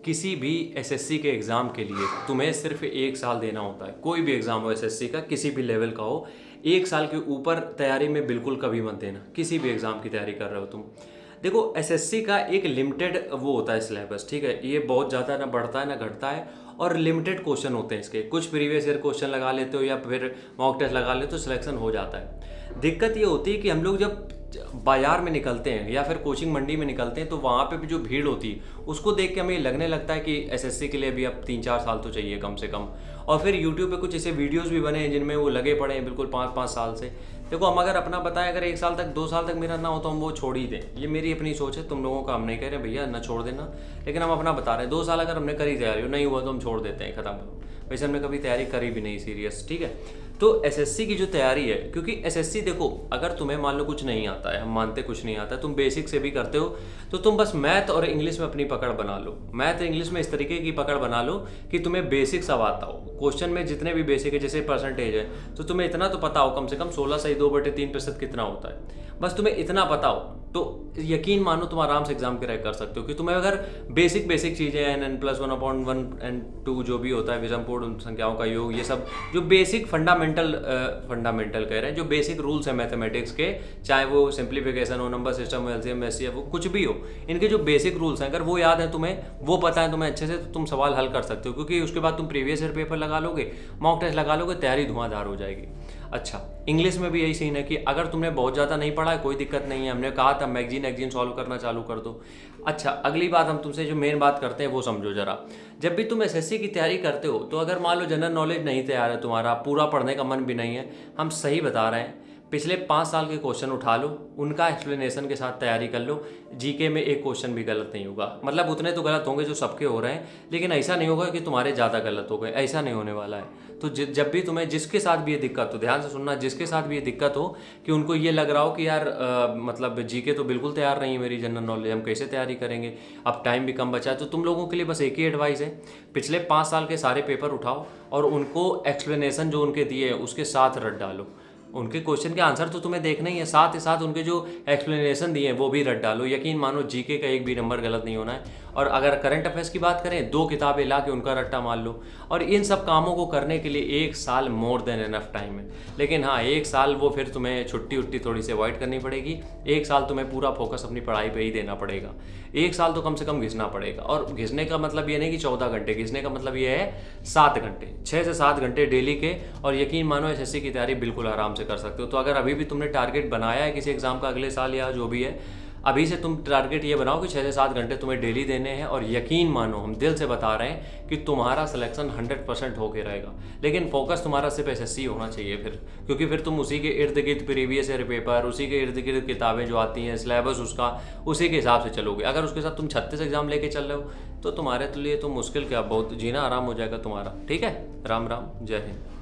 किसी भी एसएससी के एग्ज़ाम के लिए तुम्हें सिर्फ 1 साल देना होता है। कोई भी एग्ज़ाम हो एसएससी का, किसी भी लेवल का हो, 1 साल के ऊपर तैयारी में बिल्कुल कभी मत देना। किसी भी एग्ज़ाम की तैयारी कर रहे हो तुम, देखो एसएससी का एक लिमिटेड वो होता है सिलेबस, ठीक है। ये बहुत ज़्यादा ना बढ़ता है ना घटता है, और लिमिटेड क्वेश्चन होते हैं इसके। कुछ प्रीवियस ईयर क्वेश्चन लगा लेते हो या फिर मॉक टेस्ट लगा लेते हो, सिलेक्शन हो जाता है। दिक्कत ये होती है कि हम लोग जब बाजार में निकलते हैं या फिर कोचिंग मंडी में निकलते हैं तो वहाँ पे भी जो भीड़ होती है उसको देख के हमें लगने लगता है कि एसएससी के लिए भी अब 3-4 साल तो चाहिए कम से कम। और फिर यूट्यूब पे कुछ ऐसे वीडियोस भी बने हैं जिनमें वो लगे पड़े हैं बिल्कुल 5-5 साल से। देखो हम अगर अपना बताएं, अगर 1 साल तक 2 साल तक मेरा ना हो तो हम वो छोड़ ही दें। ये मेरी अपनी सोच है, तुम लोगों का हम नहीं कह रहे भैया ना छोड़ देना, लेकिन हम अपना बता रहे हैं 2 साल अगर हमने करी तैयारी नहीं हुआ तो हम छोड़ देते हैं, खत्म। वैसे हमने कभी तैयारी करी भी नहीं सीरियस, ठीक है। तो एसएससी की जो तैयारी है, क्योंकि एसएससी देखो अगर तुम्हें मान लो कुछ नहीं आता है, हम मानते कुछ नहीं आता है, तुम बेसिक से भी करते हो, तो तुम बस मैथ और इंग्लिश में अपनी पकड़ बना लो। मैथ और इंग्लिश में इस तरीके की पकड़ बना लो कि तुम्हें बेसिक सब आता हो। क्वेश्चन में जितने भी बेसिक है, जैसे परसेंटेज है, तो तुम्हें इतना तो पता हो कम से कम 16 सही 2/3% कितना होता है, बस तुम्हें इतना पता हो तो यकीन मानो तुम आराम से एग्जाम क्रैक कर सकते हो। कि तुम्हें अगर बेसिक चीज़ें n+1/1 जो भी होता है, विषम पूर्ण संख्याओं का योग, ये सब जो बेसिक फंडामेंटल कह रहे हैं, जो बेसिक रूल्स है मैथमेटिक्स के, चाहे वो सिंप्लीफिकेशन हो, नंबर सिस्टम हो, एलसीएम एचसीएफ हो, कुछ भी हो, इनके जो बेसिक रूल्स हैं अगर वो याद है तुम्हें, वो पता है तुम्हें अच्छे से, तो तुम सवाल हल कर सकते हो। क्योंकि उसके बाद तुम प्रीवियस ईयर पेपर लगा लोगे, मॉक टेस्ट लगा लोगे, तैयारी धुआंधार हो जाएगी। अच्छा, इंग्लिश में भी यही सीन है कि अगर तुमने बहुत ज़्यादा नहीं पढ़ा है कोई दिक्कत नहीं है, हमने कहा था मैगजीन सॉल्व करना चालू कर दो। अच्छा, अगली बात हम तुमसे जो मेन बात करते हैं वो समझो जरा। जब भी तुम एसएससी की तैयारी करते हो तो अगर मान लो जनरल नॉलेज नहीं तैयार है तुम्हारा, पूरा पढ़ने का मन भी नहीं है, हम सही बता रहे हैं, पिछले 5 साल के क्वेश्चन उठा लो, उनका एक्सप्लेनेशन के साथ तैयारी कर लो। जीके में एक क्वेश्चन भी गलत नहीं होगा, मतलब उतने तो गलत होंगे जो सबके हो रहे हैं, लेकिन ऐसा नहीं होगा कि तुम्हारे ज़्यादा गलत हो गए, ऐसा नहीं होने वाला है। तो जब भी तुम्हें जिसके साथ भी ये दिक्कत हो, ध्यान से सुनना, जिसके साथ भी ये दिक्कत हो कि उनको ये लग रहा हो कि यार मतलब जीके तो बिल्कुल तैयार नहीं है मेरी, जनरल नॉलेज हम कैसे तैयारी करेंगे, अब टाइम भी कम बचा है, तो तुम लोगों के लिए बस एक ही एडवाइस है, पिछले 5 साल के सारे पेपर उठाओ और उनको एक्सप्लेनेशन जो उनके दिए उसके साथ रट डालो। उनके क्वेश्चन के आंसर तो तुम्हें देखना ही है, साथ ही साथ उनके जो एक्सप्लेनेशन दिए हैं वो भी रट डालो। यकीन मानो जीके का एक भी नंबर गलत नहीं होना है। और अगर करंट अफेयर्स की बात करें, 2 किताबें ला के उनका रट्टा मार लो। और इन सब कामों को करने के लिए 1 साल मोर देन एनफ टाइम है। लेकिन हाँ, 1 साल वो फिर तुम्हें छुट्टी उट्टी थोड़ी सी अवॉइड करनी पड़ेगी। 1 साल तुम्हें पूरा फोकस अपनी पढ़ाई पे ही देना पड़ेगा। 1 साल तो कम से कम घिसना पड़ेगा। और घिसने का मतलब ये नहीं कि 14 घंटे, घिसने का मतलब ये है 7 घंटे, 6 से 7 घंटे डेली के। और यकीन मानो एसएससी की तैयारी बिल्कुल आराम से कर सकते हो। तो अगर अभी भी तुमने टारगेट बनाया है किसी एग्जाम का अगले साल या जो भी है, अभी से तुम टारगेट ये बनाओ कि 6 से 7 घंटे तुम्हें डेली देने हैं। और यकीन मानो, हम दिल से बता रहे हैं कि तुम्हारा सिलेक्शन 100% होके रहेगा। लेकिन फोकस तुम्हारा सिर्फ एसएससी होना चाहिए फिर, क्योंकि फिर तुम उसी के इर्द गिर्द प्रीवियस ईयर पेपर, उसी के इर्द गिर्द किताबें जो आती हैं, सिलेबस उसका, उसी के हिसाब से चलोगे। अगर उसके साथ तुम 36 एग्जाम लेके चल रहे हो तो तुम्हारे लिए तो मुश्किल क्या, बहुत जीना आराम हो जाएगा तुम्हारा। ठीक है, राम राम, जय हिंद।